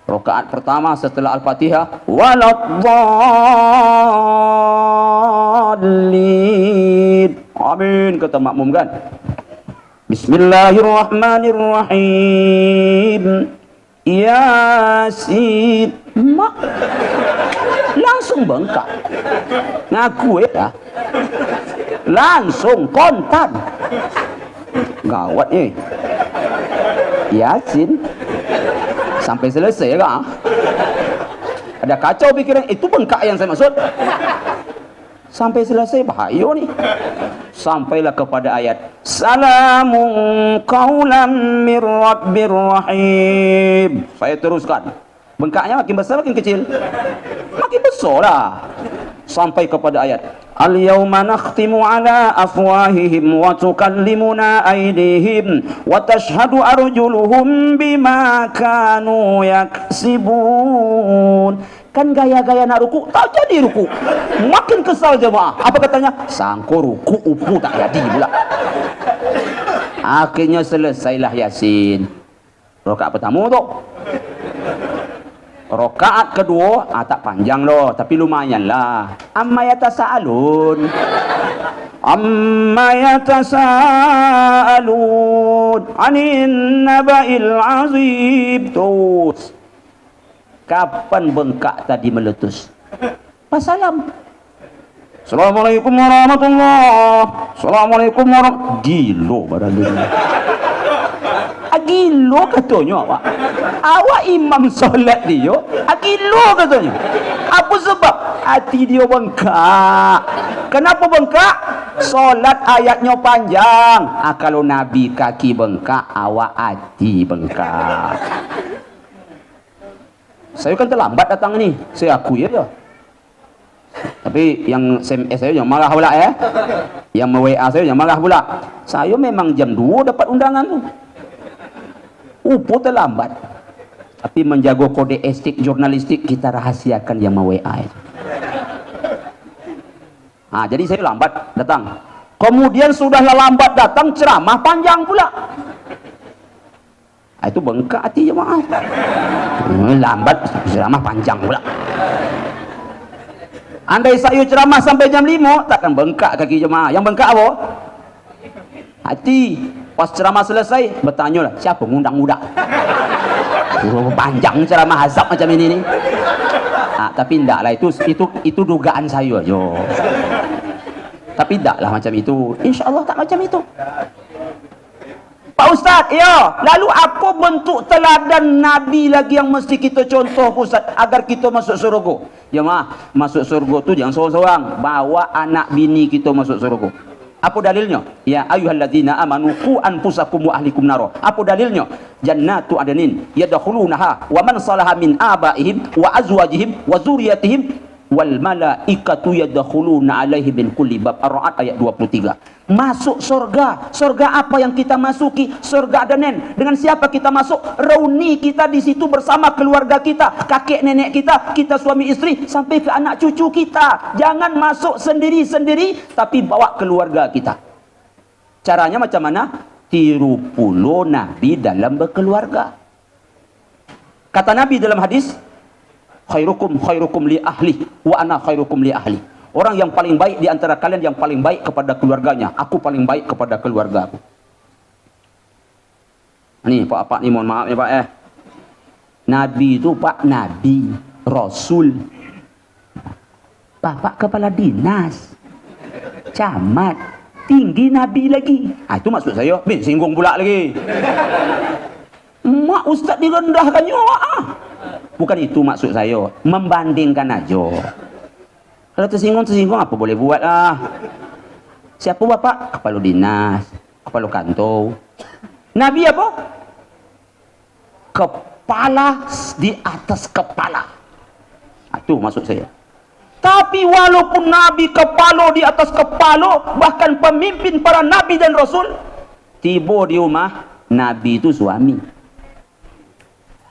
Speaker 1: Rakaat pertama setelah Al-Fatihah, waladdallin. Amin, kata makmum kan. Bismillahirrahmanirrahim. Yasin. Mak langsung bengkak. Ngaku ya. Langsung kontan. Gawat nih. Yasin sampai selesai kah? Ada kacau pikiran. Itu bengkak yang saya maksud. Sampai selesai bahaya nih. Sampailah kepada ayat Salamun qaulam mir rabbir rahim. Saya teruskan. Bengkaknya makin besar makin kecil. Makin besar lah. Sampai kepada ayat Al-yawma nakhtimu ala afwahihim wa tukallimuna aydihim wa tashhadu arjuluhum bima kanu yaksibun. Kan gaya-gaya nak ruku tak jadi ruku. Makin kesal jemaah. Apa katanya? Sangko ruku upu tak jadi pula. Akhirnya selesailah Yasin. Rakaat pertama tu. Rakaat kedua tak panjang loh, tapi lumayan lah. Amma yatasaalun. Amma yatasaalun anin naba'il azim. Terus kapan bengkak tadi meletus? Pas salam. Assalamualaikum warahmatullahi. Assalamualaikum warahmatullahi. Gilo barangnya. Gilo katanya awak. Awak imam solat dia. Gilo katanya. Apa sebab? Hati dia bengkak. Kenapa bengkak? Solat ayatnya panjang. Kalau Nabi kaki bengkak, awak hati bengkak. Saya kan terlambat datang ni. Saya akui aja. Tapi yang SMS saya jangan marah pula ya. Yang WA saya jangan marah pula. Saya memang jam 2 dapat undangan tu. Upo terlambat. Tapi menjaga kode etik jurnalistik kita rahasiakan yang WA itu. Jadi saya lambat datang. Kemudian sudah lambat datang ceramah panjang pula. Itu bengkak hati jemaah. Lambat ceramah panjang pula. Andai saya ceramah sampai jam 5 takkan bengkak kaki jemaah. Yang bengkak apa? Hati. Pas ceramah selesai bertanya lah, siapa ngundang budak? Panjang ceramah azab macam ini nih. Tapi enggak lah, itu dugaan saya aja. Tapi enggak lah macam itu. Insya Allah tak macam itu. Pak Ustaz, ya. Lalu apa bentuk teladan Nabi lagi yang mesti kita contoh, Pak Ustaz, agar kita masuk surga? Ya mah, masuk surga tu jangan seorang-seorang. Bawa anak bini kita masuk surga. Apa dalilnya? Ya ayyuhalladzina amanu qu anfusakum wa ahlikum nar. Apa dalilnya? Jannatu adnin yadkhulunaha wa man salaha min abaihim wa azwajihim wa dzurriyyatihim wal malaikatu yadkhuluna alaihi min kulli bab. Ar-Ra'd ayat 23. Masuk surga. Surga apa yang kita masuki? Surga Adanen. Dengan siapa kita masuk? Reuni kita di situ bersama keluarga kita, kakek nenek kita, kita suami istri sampai ke anak cucu kita. Jangan masuk sendiri-sendiri, tapi bawa keluarga kita. Caranya macam mana? Tiru puluh Nabi dalam berkeluarga. Kata Nabi dalam hadis, khairukum li ahli wa ana khairukum li ahli. Orang yang paling baik di antara kalian yang paling baik kepada keluarganya. Aku paling baik kepada keluarga aku. Ini Pak ni mohon maaf ya Pak Nabi itu Pak Nabi, Rasul. Bapak kepala dinas, camat, tinggi Nabi lagi. Itu maksud saya. Singgung pula lagi. Mak Ustaz direndahkannya. Bukan itu maksud saya. Membandingkan aja. Kalau tersinggung apa boleh buat lah. Siapa bapak? Kepala dinas, kepala kantor. Nabi apa? Kepala di atas kepala. Itu maksud saya. Tapi walaupun Nabi kepala di atas kepala, bahkan pemimpin para Nabi dan Rasul, tiba di rumah, Nabi itu suami.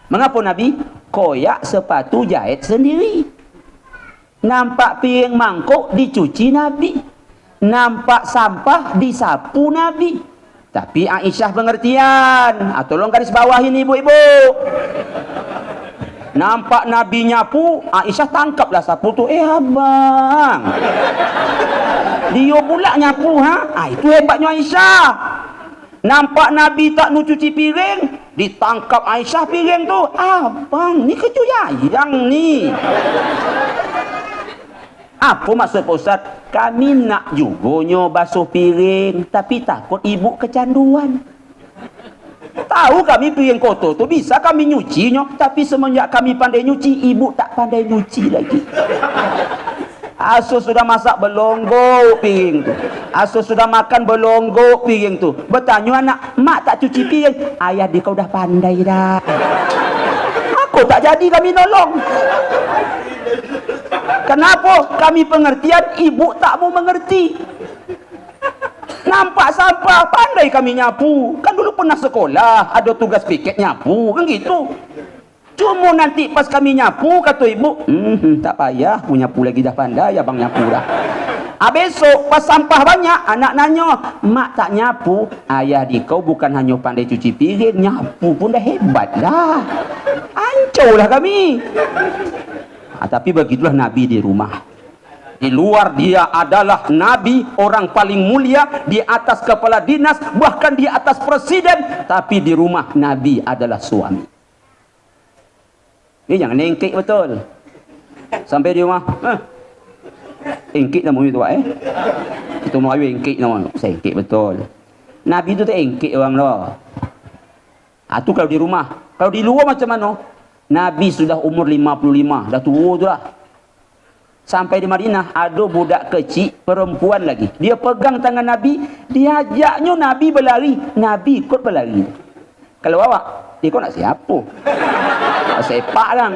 Speaker 1: Mengapa Nabi? Koyak sepatu jahit sendiri. Nampak piring mangkuk dicuci Nabi. Nampak sampah disapu Nabi. Tapi Aisyah pengertian. Tolong garis bawah ini ibu-ibu. Nampak Nabi nyapu, Aisyah tangkaplah sapu tu. Abang, dia pula nyapu itu hebatnya Aisyah. Nampak Nabi tak nu cuci piring, ditangkap Aisyah piring tu. Abang, ni kecuyayang ni. Apa maksud Pak Ustaz? Kami nak juga basuh piring, tapi takut ibu kecanduan. Tahu kami piring kotor tu bisa kami nyucinya, tapi semenjak kami pandai nyuci, ibu tak pandai nyuci lagi. Asus sudah masak berlonggok piring tu. Asus sudah makan berlonggok piring tu. Bertanya anak, mak tak cuci piring. Ayah dia kau dah pandai dah. Aku tak jadi kami nolong. Kenapa? Kami pengertian, ibu tak mau mengerti. Nampak sampah, pandai kami nyapu. Kan dulu pernah sekolah, ada tugas piket nyapu, kan gitu. Cuma nanti pas kami nyapu, kata ibu, tak payah, aku nyapu lagi dah pandai, abang nyapu dah. Besok pas sampah banyak, anak nanya, mak tak nyapu. Ayah di kau bukan hanya pandai cuci piring, nyapu pun dah hebat dah. Hancur lah kami. Tapi begitulah Nabi di rumah. Di luar dia adalah Nabi, orang paling mulia, di atas kepala dinas, bahkan di atas presiden. Tapi di rumah Nabi adalah suami. Ini jangan engkik betul. Sampai di rumah, engkik nama itu Pak Kita mau engkik nama. Saya engkik betul. Nabi itu tak engkik orang lah. Itu kalau di rumah. Kalau di luar macam mana? Nabi sudah umur 55, dah tua tu lah. Sampai di Madinah, ada budak kecil, perempuan lagi. Dia pegang tangan Nabi, dia ajaknya Nabi berlari. Nabi ikut berlari. Kalau awak, dia kau nak siapa? Sepak lah.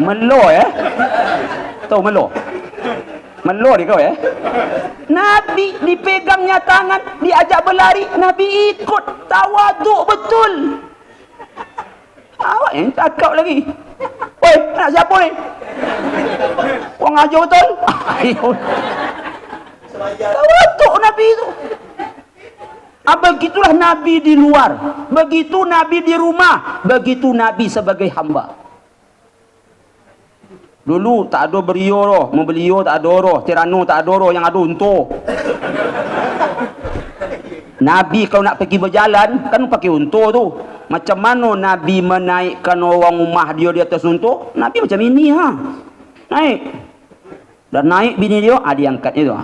Speaker 1: Melo Tahu melo? Melo dia kau Nabi dipegangnya tangan, diajak berlari, Nabi ikut. Tawaduk betul. Awak yang cakap lagi. Woi, nak siapa ni? Orang ajar betul. Tawaduk Nabi itu. Begitulah Nabi di luar, begitu Nabi di rumah, begitu Nabi sebagai hamba. Dulu tak ada berio roh, membelio tak ada roh, tirano tak ada roh, yang ada unta. Nabi kalau nak pergi berjalan kan pakai unta tu. Macam mana Nabi menaikkan orang rumah dia di atas unta? Nabi macam ini naik. Dan naik bini dia, diangkatnya tu.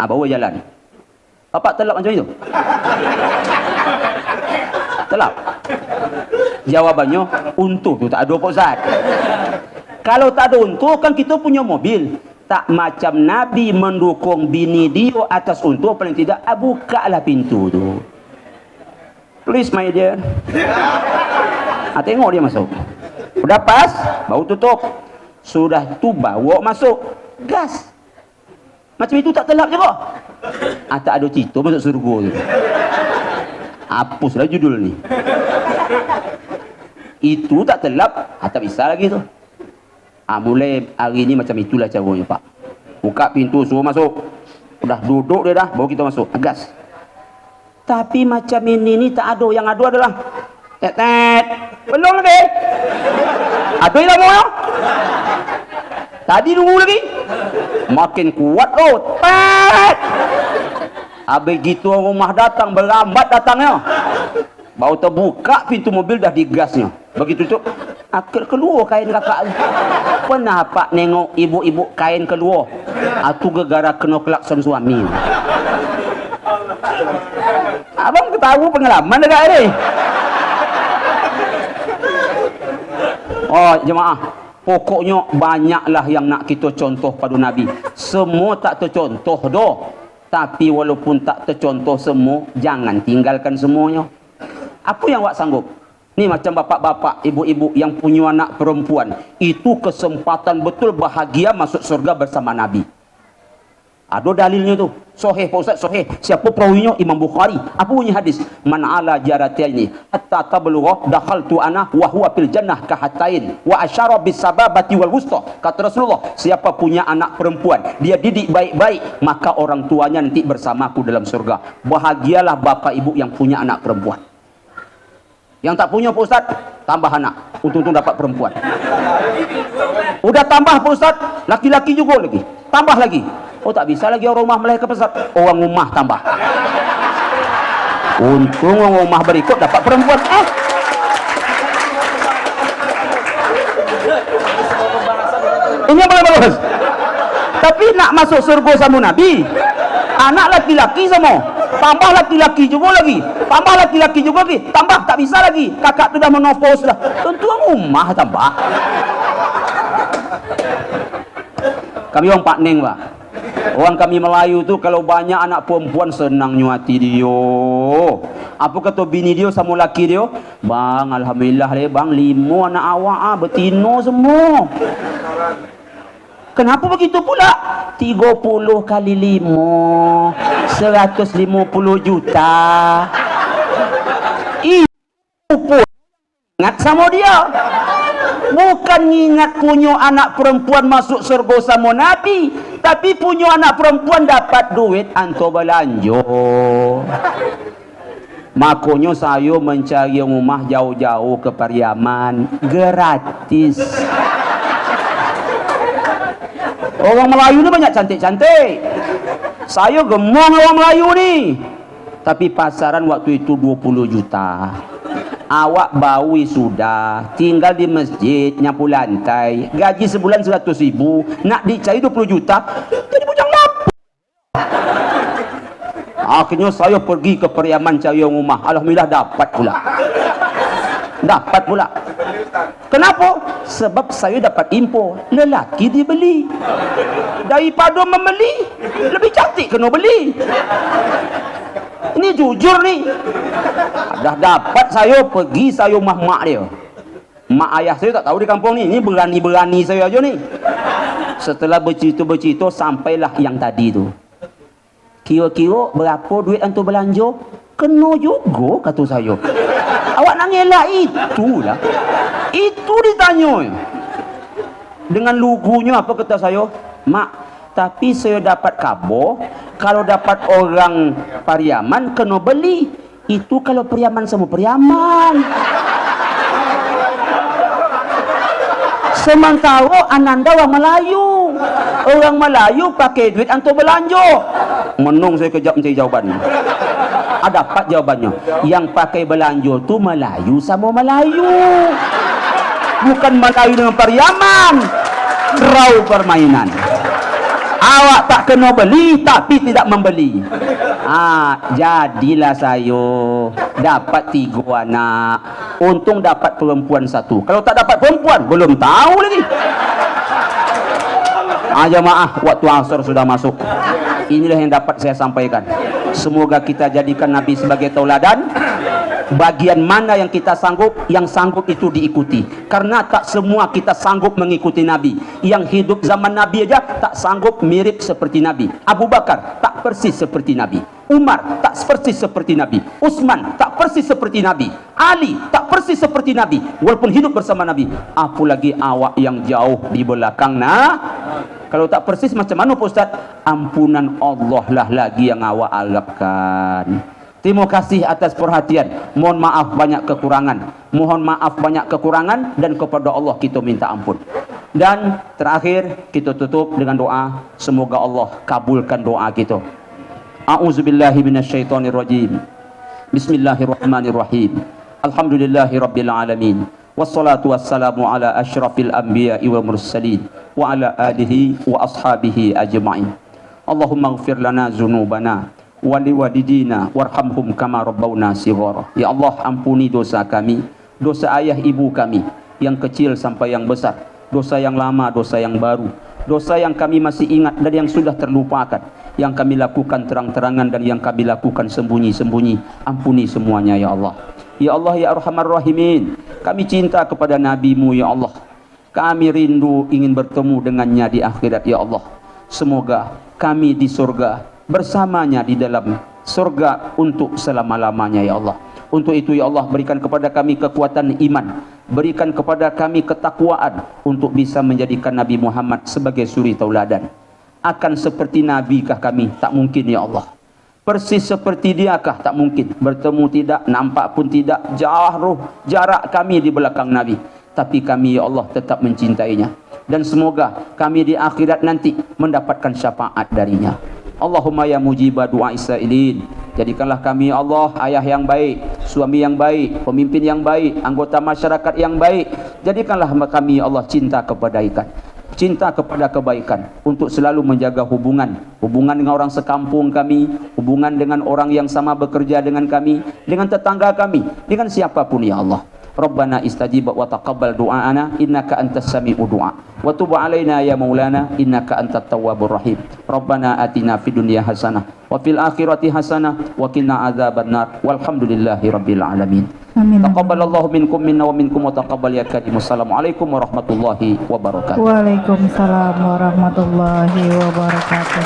Speaker 1: Bawa jalan. Bapak telap macam itu? Telap? Jawabannya, untuh tu tak ada Pak Ustaz. Kalau tak ada untuh, kan kita punya mobil. Tak macam Nabi mendukung bini dia atas untuh, paling tidak, bukalah pintu tu. Please my dear. Tengok dia masuk. Udah pas, baru tutup. Sudah tu bawa masuk. Gas. Macam itu tak telap je kok. Tak ada cerita masuk surga tu. Hapuslah judul ni. Itu tak telap, tak bisa lagi tu. Mulai hari ni macam itulah caranya Pak. Buka pintu, suruh masuk. Udah duduk dia dah, baru kita masuk. Gas. Tapi macam ini ni tak ada. Yang ada adalah tet. Belum lagi. Ada yang lama ya? Tadi nunggu lagi. Makin kuat tu. Tet. Habis gitu rumah datang, berlambat datangnya. Baru terbuka pintu mobil dah digasnya. Begitu tu, keluar kain kakak. Pernah Pak nengok ibu-ibu kain keluar? Itu gegara kena klakson suami. Abang ketahu pengalaman dekat ni. Oh jemaah, pokoknya banyaklah yang nak kita contoh pada Nabi. Semua tak tercontoh doh. Tapi walaupun tak tercontoh semua, jangan tinggalkan semuanya. Apa yang awak sanggup? Ni macam bapak-bapak, ibu-ibu yang punya anak perempuan. Itu kesempatan betul bahagia masuk surga bersama Nabi. Ada dalilnya tu. Sahih Pak Ustaz, sahih. Siapa perawinya? Imam Bukhari. Apa bunyi hadis? Man ala jarataini hatta tablugha dakhaltu ana wa huwa fil jannah kahatain wa asyara bis sababati wal wusta. Kata Rasulullah, siapa punya anak perempuan, dia didik baik-baik, maka orang tuanya nanti bersamaku dalam surga. Bahagialah bapak ibu yang punya anak perempuan. Yang tak punya Pak Ustaz, tambah anak. Untung-untung dapat perempuan. Udah tambah Pak Ustaz, laki-laki juga lagi. Tambah lagi. Oh tak bisa lagi orang rumah melahirkan Pak Ustaz. Orang rumah tambah. Untung orang rumah berikut dapat perempuan. Ini yang paling bagus. Tapi nak masuk surga sama Nabi, anak laki-laki semua. Tambah laki-laki juga lagi. Tambah laki-laki juga lagi. Tambah tak bisa lagi. Kakak tu dah menopause dah. Tentu orang rumah tambah. Kami orang Pak Neng Pak. Orang kami Melayu tu kalau banyak anak perempuan senangnya hati dia. Apa kata bini dia sama laki dia? Bang, alhamdulillah le bang, 5 anak awak betina semua. Kenapa begitu pula? 30 kali 5 150 juta. Itu pun ingat sama dia. Bukan ingat punya anak perempuan masuk surga sama Nabi, tapi punya anak perempuan dapat duit anto belanja. Makanya saya mencari rumah jauh-jauh ke Pariaman gratis. Orang Melayu ni banyak cantik-cantik. Saya gemong orang Melayu ni. Tapi pasaran waktu itu 20 juta. Awak bawi sudah, tinggal di masjid, nyapu lantai, gaji sebulan 100.000, nak dicari 20 juta, jadi bujang lapar. Akhirnya saya pergi ke Pariaman cari rumah. Alhamdulillah dapat pula. Dapat pula. Kenapa? Sebab saya dapat info lelaki dibeli. Daripada membeli, lebih cantik kena beli. Ini jujur ni. Dah dapat saya pergi saya rumah mak dia. Mak ayah saya tak tahu di kampung ni. Ini berani-berani saya aja ni. Setelah bercerita-bercerita sampailah yang tadi tu. Kira-kira berapa duit antum belanja? Kena juga kata saya. Awak nak ngelak itulah. Itu ditanya. Dengan lugunya apa kata saya? Mak, tapi saya dapat kabar kalau dapat orang Pariaman kena beli. Itu kalau Pariaman sama Pariaman. Sementara Ananda orang Melayu. Orang Melayu pakai duit antum belanja. Menung saya kejap mencari jawaban. Dapat jawabannya. Yang pakai belanja tu Melayu sama Melayu. Bukan Melayu dengan Pariaman. Rau permainan. Awak tak kena beli tapi tidak membeli. Jadilah saya dapat 3 anak. Untung dapat perempuan 1. Kalau tak dapat perempuan, belum tahu lagi. Jamaah, waktu asar sudah masuk. Inilah yang dapat saya sampaikan. Semoga kita jadikan Nabi sebagai tauladan. Bagian mana yang kita sanggup, yang sanggup itu diikuti. Karena tak semua kita sanggup mengikuti Nabi. Yang hidup zaman Nabi aja tak sanggup mirip seperti Nabi. Abu Bakar tak persis seperti Nabi. Umar tak persis seperti Nabi. Utsman tak persis seperti Nabi. Ali tak persis seperti Nabi. Walaupun hidup bersama Nabi. Apalagi awak yang jauh di belakang. Kalau tak persis macam mana Pak Ustaz? Ampunan Allah lah lagi yang awak harapkan. Terima kasih atas perhatian. Mohon maaf banyak kekurangan. Mohon maaf banyak kekurangan, dan kepada Allah kita minta ampun. Dan terakhir kita tutup dengan doa. Semoga Allah kabulkan doa kita. A'udzubillahi minasyaitonirrajim. Bismillahirrahmanirrahim. Alhamdulillahirabbil alamin. Wassalatu wassalamu ala asyrafil anbiya'i wal mursalin wa ala alihi wa ashabihi ajma'in. Allahumma ighfir lana dzunubana wali walidina warhamhum kama rabbawna shighara. Ya Allah, ampuni dosa kami, dosa ayah ibu kami, yang kecil sampai yang besar, dosa yang lama, dosa yang baru, dosa yang kami masih ingat dan yang sudah terlupakan, yang kami lakukan terang-terangan dan yang kami lakukan sembunyi-sembunyi. Ampuni semuanya ya Allah. Ya Allah ya Arhamar Rahimin, kami cinta kepada Nabi-Mu ya Allah. Kami rindu ingin bertemu dengannya di akhirat ya Allah. Semoga kami di surga bersamanya di dalam surga untuk selama-lamanya ya Allah. Untuk itu ya Allah, berikan kepada kami kekuatan iman, berikan kepada kami ketakwaan untuk bisa menjadikan Nabi Muhammad sebagai suri tauladan. Akan seperti Nabi kah kami? Tak mungkin ya Allah. Persis seperti dia kah? Tak mungkin. Bertemu tidak, nampak pun tidak, jauh jarak kami di belakang Nabi. Tapi kami ya Allah tetap mencintainya. Dan semoga kami di akhirat nanti mendapatkan syafaat darinya. Allahumma ya mujibah du'a isailin, jadikanlah kami ya Allah ayah yang baik, suami yang baik, pemimpin yang baik, anggota masyarakat yang baik. Jadikanlah kami ya Allah cinta kepada ikan, cinta kepada kebaikan, untuk selalu menjaga hubungan dengan orang sekampung kami, hubungan dengan orang yang sama bekerja dengan kami, dengan tetangga kami, dengan siapapun ya Allah. Rabbana istajib wa taqabbal du'aana innaka antas sami'ud du'a wa tub 'alaina ya maulana innaka antat tawwabur rahim. Rabbana atina fid dunya hasanah wa fil akhirati hasanah wa qina adzabannar walhamdulillahi rabbil alamin. Amin. Taqabbalallahu minkum minna wa minkum wa taqabbal ya karim. Assalamualaikum warahmatullahi wabarakatuh.
Speaker 2: Waalaikumsalam warahmatullahi wabarakatuh.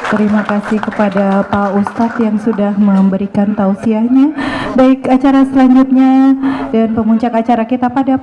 Speaker 2: Terima kasih kepada Pak Ustadz yang sudah memberikan tausiahnya. Baik, acara selanjutnya dan pemuncak acara kita pada